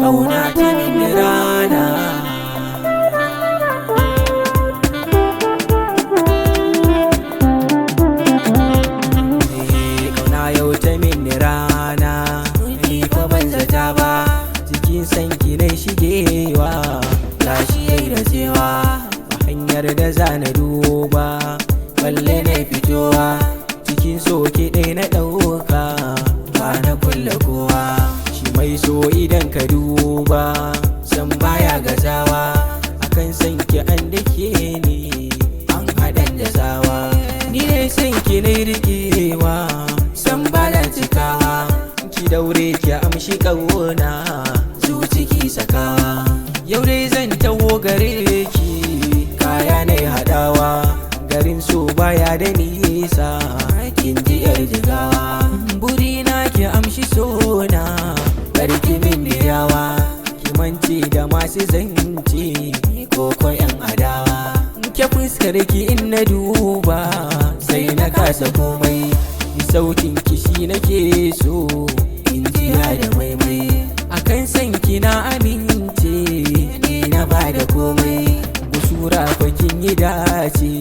ƙauna ta min rana. Ƙauna yau ta min rana, ni fa ban zata ba, cikin sanki na shigewa, gashi yayi da cewa ba hanyar da za na duba, balle na fitowa, cikin soke ɗai na ɗauka, ba na kulle kowa. Shi mai so idan ka duba, san baya gazawa, akan sanki an dake ni, an haɗan da tsawa. Ni ne sanki na riƙewa, san ba da cikawa, ki daure ki amshi ƙauna, zuci ki sakawa. Yau dai zan taho gare ki, kaya na haɗawa, garin so baya da nisa, kin ji yar jigawa. Burina ki amshi sona, barki min yawa, ki mance da masu zance ko yan adawa. Ke fuskar ki in na duba, sai na kasa komai, sautin ki shi nake so, in ji da maimai. Akan sanki na amince, ni na bada komai, busura fa kin yi dace,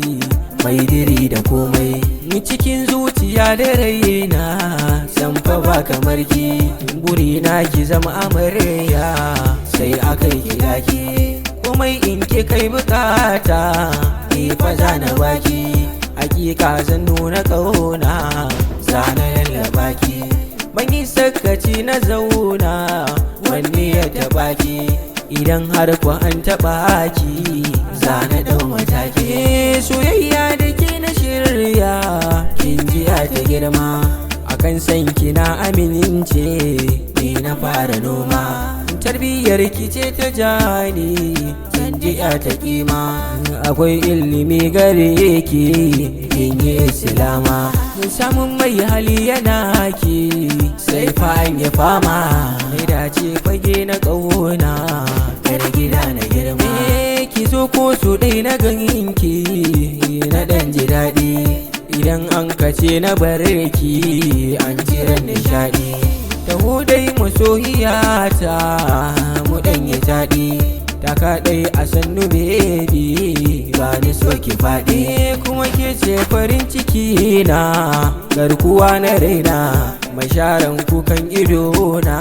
mai diri da komai. Ni cikin zuciya da raina, san fa ba kamar ki, burina ki zama amarya, sai akai ki daki. Komai in ki kai bukata, ni fa za na baki, hakika zan nuna ƙauna, za na lallaba ki. Ban yi sakaci na zauna, wanne ya taɓa ki, idan har kwa an taɓa ki, za na ɗau mataki. Soyayya da ke na shirya, kin ji ta girma, akan sanki na amince, ni na fara noma. Tarbiyyar ki ce ta jani, kin ji ta kima, akwai ilimi gare ki, kin yi islama. Samun mai hali yana ki, sai fa an yi fama, mai dace fage na ƙauna, kar gida na girma. Ki zo ko so ɗai na ganinki, na ɗan ji daɗi, idan an kace na bare ki, an jiran nishaɗi. Taho dai masoyiyata, mu ɗan yi taɗi, taka ɗai a sannu baby, ba ni so ki faɗi. Kuma ke ce farin ciki na, garkuwa na raina, masharan kukan ido na,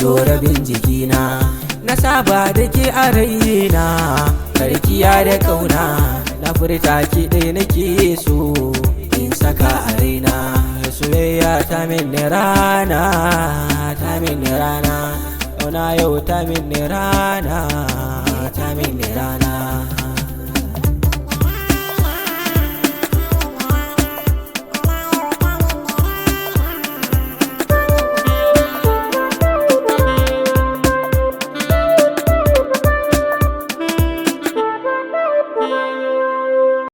zo rabin jikina. Na saba da ke a raina, karkiya da ƙauna, na furta ki ɗai nake so, in saka a raina. Soyayya ta min rana, ta min rana, ƙauna yau ta min rana.